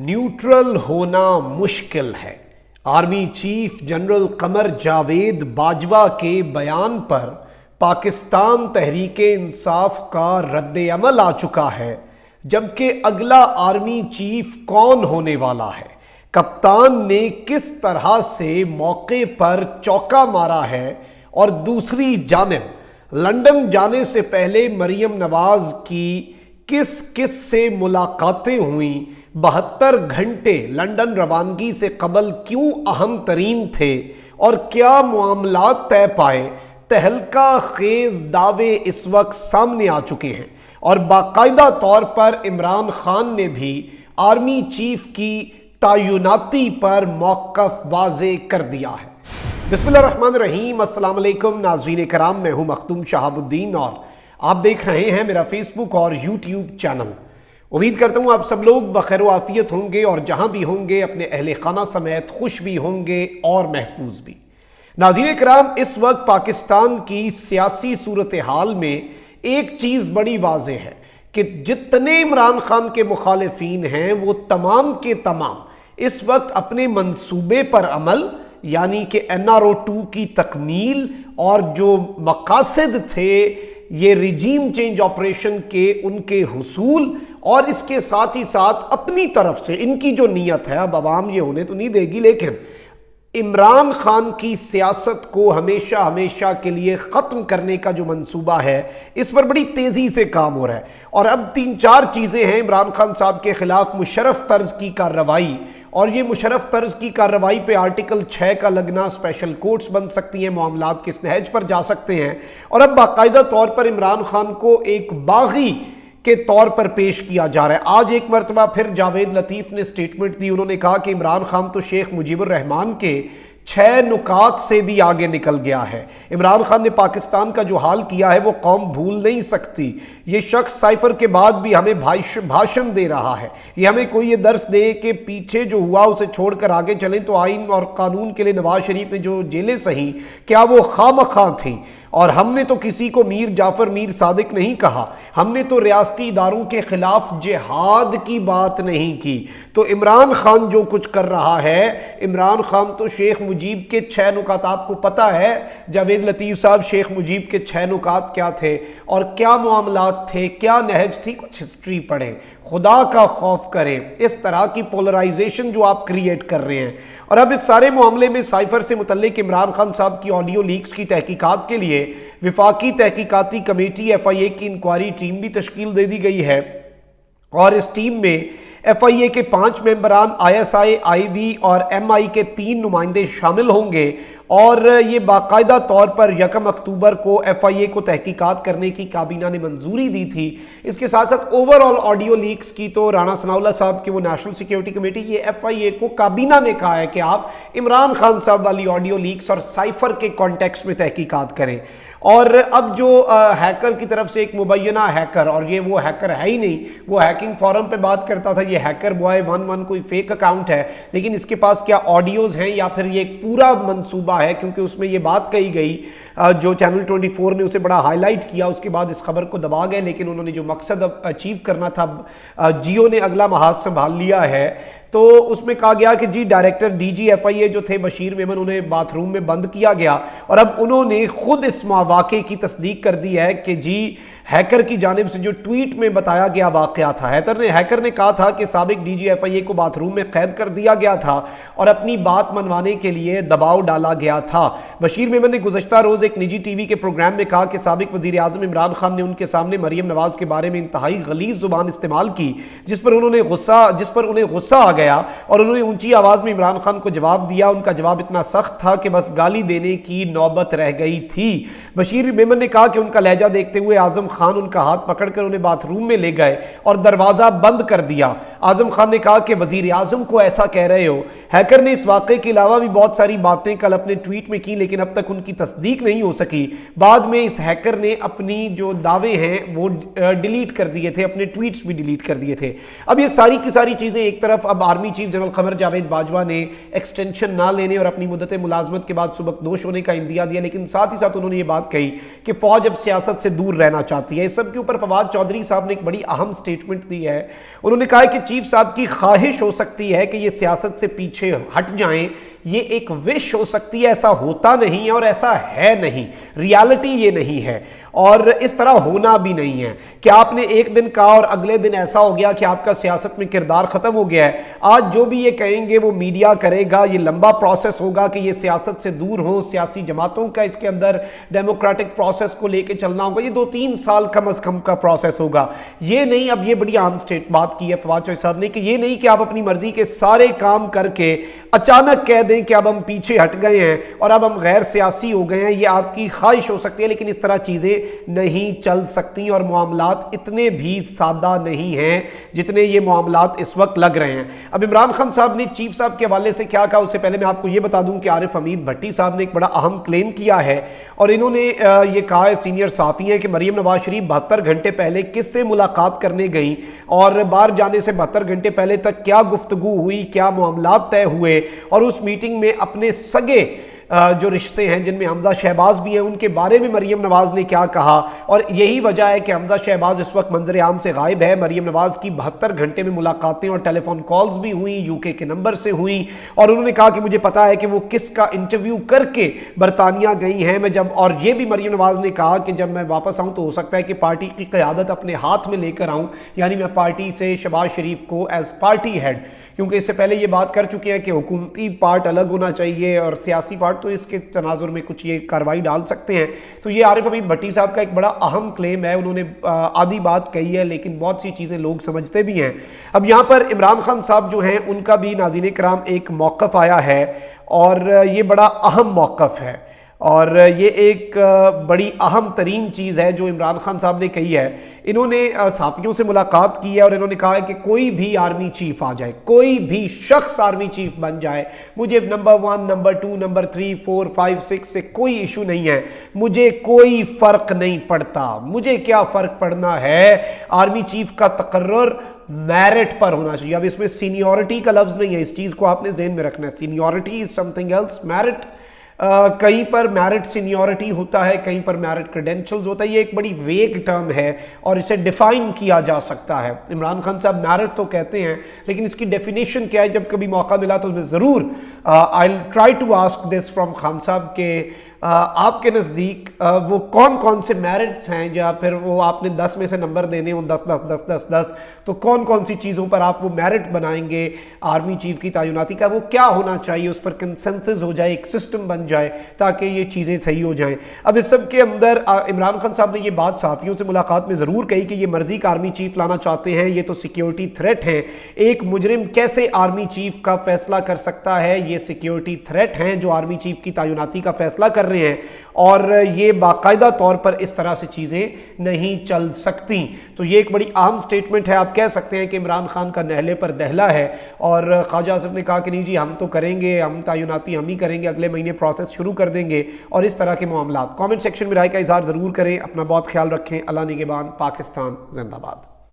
Neutral होना मुश्किल है। Army chief general Qamar Javed Bajwa के बयान पर पाकिस्तान तहरीक इंसाफ का रद्द-ए-अमल आ चुका है, जबकि अगला आर्मी चीफ कौन होने वाला है, कप्तान ने किस तरह से मौके पर चौका मारा है और दूसरी जानिब लंदन जाने से पहले मरियम नवाज की किस किस से मुलाकातें हुई, 72 घंटे लंदन रवानगी से कबल क्यों अहम तरीन थे और क्या मामलात तय पाए, तहलका खेज दावे इस वक्त सामने आ चुके हैं और बाकायदा तौर पर इमरान खान ने भी आर्मी चीफ की तैनाती पर मौक़िफ़ वाज़े कर दिया है। बिस्मिल्लाहिर्रहमानिर्रहीम, अस्सलाम वालेकुम नाज़रीन कराम, मैं हूँ मखदूम शहाबुद्दीन और आप देख रहे हैं मेरा फेसबुक और यूट्यूब चैनल। उम्मीद करता हूँ आप सब लोग बखैर आफियत होंगे और जहाँ भी होंगे अपने अहले खाना समेत खुश भी होंगे और महफूज भी। नाज़रीन कराम, इस वक्त पाकिस्तान की सियासी सूरत हाल में एक चीज़ बड़ी वाज़े है कि जितने इमरान खान के मुखालिफिन हैं वो तमाम के तमाम इस वक्त अपने मंसूबे पर अमल, यानी कि NRO 2 की तकमील और जो मकासद थे ये रिजीम चेंज ऑपरेशन के, उनके हुसूल और इसके साथ ही साथ अपनी तरफ से इनकी जो नीयत है, अब आवाम ये होने तो नहीं देगी, लेकिन इमरान खान की सियासत को हमेशा हमेशा के लिए ख़त्म करने का जो मंसूबा है इस पर बड़ी तेज़ी से काम हो रहा है। और अब 3-4 चीज़ें हैं इमरान खान साहब के ख़िलाफ़ मुशर्रफ तर्ज की कार्रवाई, और ये मुशर्रफ तर्ज की कार्रवाई पे आर्टिकल 6 का लगना, स्पेशल कोर्ट्स बन सकती हैं, मामलात किस नहज पर जा सकते हैं। और अब बाकायदा तौर पर इमरान खान को एक बागी के तौर पर पेश किया जा रहा है। आज एक मरतबा फिर जावेद लतीफ़ ने स्टेटमेंट दी। उन्होंने कहा कि इमरान खान तो शेख मुजीबुर रहमान के 6 नुकात से भी आगे निकल गया है। इमरान खान ने पाकिस्तान का जो हाल किया है वो कौम भूल नहीं सकती। ये शख्स साइफर के बाद भी हमें भाषण दे रहा है, ये हमें कोई ये दर्स दे कि पीछे जो हुआ उसे छोड़कर आगे चलें तो आइन और कानून के लिए नवाज शरीफ ने जो जेलें सही, क्या वो खामखा थी? और हमने तो किसी को मीर जाफर मीर सादिक नहीं कहा, हमने तो रियासती इदारों के खिलाफ जिहाद की बात नहीं की। तो इमरान खान जो कुछ कर रहा है, इमरान खान तो शेख मुजीब के 6 नुकात, आपको पता है जावेद लतीफ़ साहब शेख मुजीब के 6 नुकात क्या थे और क्या मामलात थे, क्या नहज थी, कुछ हिस्ट्री पढ़ें, खुदा का खौफ करें। इस तरह की पोलराइजेशन जो आप क्रिएट कर रहे हैं। और अब इस सारे मामले में साइफर से मुतल्लिक इमरान खान साहब की ऑडियो लीक्स की तहकीकात के लिए विफाकी तहकीकाती कमेटी FIA की इंक्वायरी टीम भी तश्कील दे दी गई है और इस टीम में FIA के 5 मेंबरान, ISI, IB और MI के 3 नुमाइंदे शामिल होंगे और ये बाकायदा तौर पर 1 अक्टूबर को FIA को तहकीकात करने की काबीना ने मंजूरी दी थी। इसके साथ साथ ओवरऑल ऑडियो लीक्स की तो राणा सनाउल्लाह साहब की वो नेशनल सिक्योरिटी कमेटी, ये FIA को काबीना ने कहा है कि आप इमरान खान साहब वाली ऑडियो लीक्स और साइफर के कॉन्टेक्स्ट में तहकीकात करें। और अब जो हैकर की तरफ से एक मुबैना हैकर, और ये वो हैकर है ही नहीं, वो हैकिंग फोरम पे बात करता था, ये हैकर बॉय 11 कोई फेक अकाउंट है, लेकिन इसके पास क्या ऑडियोज़ हैं या फिर ये एक पूरा मंसूबा है, क्योंकि उसमें ये बात कही गई, जो चैनल 24 ने उसे बड़ा हाईलाइट किया, उसके बाद इस खबर को दबा गए, लेकिन उन्होंने जो मकसद अचीव करना था, जियो ने अगला महाज संभाल लिया है। तो उसमें कहा गया कि जी डायरेक्टर DG FIA जो थे बशीर मेमन, उन्हें बाथरूम में बंद किया गया और अब उन्होंने खुद इस वाक़े की तस्दीक कर दी है कि जी हैकर की जानिब से जो ट्वीट में बताया गया वाक़या था, हैकर ने कहा था कि साबिक DG FIA को बाथरूम में कैद कर दिया गया था और अपनी बात मनवाने के लिए दबाव डाला गया था। बशीर मेमन ने गुज़श्ता रोज़ एक निजी TV के प्रोग्राम में कहा कि साबिक वज़ीर आज़म इमरान खान ने उनके सामने मरियम नवाज के बारे में इंतहाई गलीज़ ज़ुबान इस्तेमाल की, जिस पर उन्हें गुस्सा आ गया और उन्होंने ऊंची आवाज़ में इमरान खान को जवाब दिया। उनका जवाब इतना सख्त था कि बस गाली देने की नौबत रह गई थी। बशीर मेमन ने कहा कि उनका लहजा देखते हुए आज़म खान उनका हाथ पकड़कर उन्हें बाथरूम में ले गए और दरवाज़ा बंद कर दिया। आज़म खान ने कहा कि वज़ीर आज़म को ऐसा कह रहे हो। हैकर ने इस वाक़े के अलावा भी बहुत सारी बातें कल अपने ट्वीट में की, लेकिन अब तक उनकी तस्दीक नहीं हो सकी। बाद में इस हैकर ने अपनी जो दावे हैं वो डिलीट कर दिए थे, अपने ट्वीट्स भी डिलीट कर दिए थे। अब ये सारी की सारी चीज़ें एक तरफ अब army chief general Qamar Javed Bajwa ने एक्सटेंशन ना लेने और अपनी मुद्दत मुलाजमत के बाद सुबकदोश होने का इंदिया दिया, लेकिन साथ ही साथ उन्होंने ये बात कही कि फौज अब सियासत से दूर रहना चाहती है। इस सब के ऊपर फवाद चौधरी साहब ने एक बड़ी अहम स्टेटमेंट दी है। उन्होंने कहा है कि चीफ साहब की ख्वाहिश हो सकती है कि ये सियासत से पीछे हट जाएं, ये एक विश हो सकती है, ऐसा होता नहीं है और ऐसा है नहीं, रियलिटी ये नहीं है और इस तरह होना भी नहीं है कि आपने एक दिन कहा और अगले दिन ऐसा हो गया कि आपका सियासत में किरदार खत्म हो गया है। आज जो भी ये कहेंगे वो मीडिया करेगा, ये लंबा प्रोसेस होगा कि ये सियासत से दूर हो, सियासी जमातों का इसके अंदर डेमोक्रेटिक प्रोसेस को लेके चलना होगा, ये 2-3 साल कम अज कम का प्रोसेस होगा। ये नहीं, अब ये बड़ी आम स्टेट बात की है फवाद चौधरी साहब ने कि ये नहीं कि आप अपनी मर्जी के सारे काम करके अचानक कह दें कि अब हम पीछे हट गए हैं और अब हम गैर सियासी हो गए हैं। ये आपकी ख्वाहिश हो सकती है, लेकिन इस तरह चीजें नहीं चल सकती और मामलात इतने भी सादा नहीं हैं जितने ये मामलात इस वक्त लग रहे हैं। अब इमरान खान साहब ने चीफ साहब के हवाले से क्या कहा, उससे पहले मैं आपको ये बता दूं कि आरिफ हमीद भट्टी साहब ने एक बड़ा अहम क्लेम किया है और इन्होंने ये कहा है, सीनियर साफी हैं, कि मरीम नवाज शरीफ 72 घंटे पहले किससे मुलाकात करने गई और बाहर जाने से 72 घंटे पहले तक क्या गुफ्तगू हुई, क्या मामलात तय हुए और उस मीटिंग में अपने सगे जो रिश्ते हैं जिनमें हमजा शहबाज भी हैं उनके बारे में मरीम नवाज ने क्या कहा। और यही वजह है कि हमजा शहबाज इस वक्त मंजर आम से गायब है। मरीम नवाज की 72 घंटे में मुलाकातें और टेलीफोन कॉल्स भी हुई, यूके के नंबर से हुई और उन्होंने कहा कि मुझे पता है कि वो किसका इंटरव्यू करके बरतानिया गई हैं। मैं जब, और ये भी मरीम नवाज ने कहा कि जब मैं वापस आऊँ तो हो सकता है कि पार्टी की क़यादत अपने हाथ में लेकर आऊँ, यानी मैं पार्टी से शहबाज शरीफ को एज पार्टी हेड, क्योंकि इससे पहले ये बात कर चुके हैं कि हुकूमती पार्ट अलग होना चाहिए और सियासी पार्ट तो इसके तनाजुर में कुछ ये कार्रवाई डाल सकते हैं। तो ये आरिफ हमीद भट्टी साहब का एक बड़ा अहम क्लेम है। उन्होंने आधी बात कही है लेकिन बहुत सी चीज़ें लोग समझते भी हैं। अब यहाँ पर इमरान खान साहब जो हैं उनका भी नाज़रीन किराम एक मौक़िफ़ आया है और ये बड़ा अहम मौक़िफ़ है और ये एक बड़ी अहम तरीन चीज़ है जो इमरान खान साहब ने कही है। इन्होंने सहाफ़ियों से मुलाकात की है और इन्होंने कहा है कि कोई भी आर्मी चीफ आ जाए, कोई भी शख्स आर्मी चीफ बन जाए, मुझे नंबर 1, नंबर 2, नंबर 3, 4, 5, 6 से कोई इशू नहीं है, मुझे कोई फ़र्क नहीं पड़ता। मुझे क्या फ़र्क पड़ना है, आर्मी चीफ का तकर्रुर मेरिट पर होना चाहिए। अब इसमें सीनियरिटी का लफ्ज़ नहीं है, इस चीज़ को आपने ज़हन में रखना है। Seniority is something else, merit कहीं पर मेरिट सीनियरिटी होता है, कहीं पर मेरिट क्रेडेंशियल्स होता है। ये एक बड़ी वेग टर्म है और इसे डिफाइन किया जा सकता है। इमरान खान साहब मेरिट तो कहते हैं लेकिन इसकी डेफिनेशन क्या है, जब कभी मौका मिला तो मैं ज़रूर I will try to ask this from Khan साहब के आपके नज़दीक वो कौन कौन से मेरिट्स हैं, या फिर वो आपने 10 में से नंबर देने हो 10 10 10 10 10, तो कौन कौन सी चीज़ों पर आप वो मेरिट बनाएंगे आर्मी चीफ की तैनाती का, वो क्या होना चाहिए, उस पर कंसेंसस हो जाए, एक सिस्टम बन जाए ताकि ये चीज़ें सही हो जाएं। अब इस सब के अंदर इमरान खान साहब ने ये बात सहाफ़ियों से मुलाकात में ज़रूर कही कि ये मर्जी का आर्मी चीफ लाना चाहते हैं, ये तो सिक्योरिटी थ्रेट है। एक मुजरिम कैसे आर्मी चीफ का फैसला कर सकता है, ये सिक्योरिटी थ्रेट हैं जो आर्मी चीफ की तैनाती का फैसला कर रहे हैं और ये बाकायदा तौर पर इस तरह से चीज़ें नहीं चल सकती। तो ये एक बड़ी अहम स्टेटमेंट है। आप कह सकते हैं कि इमरान खान का नहले पर दहला है और ख्वाजा आसिफ ने कहा कि नहीं जी हम तो करेंगे, हम तैनाती हम ही करेंगे, अगले महीने प्रोसेस शुरू कर देंगे और इस तरह के मामला। कमेंट सेक्शन में राय का इजहार ज़रूर करें। अपना बहुत ख्याल रखें। अल्लाह निगहबान। पाकिस्तान जिंदाबाद।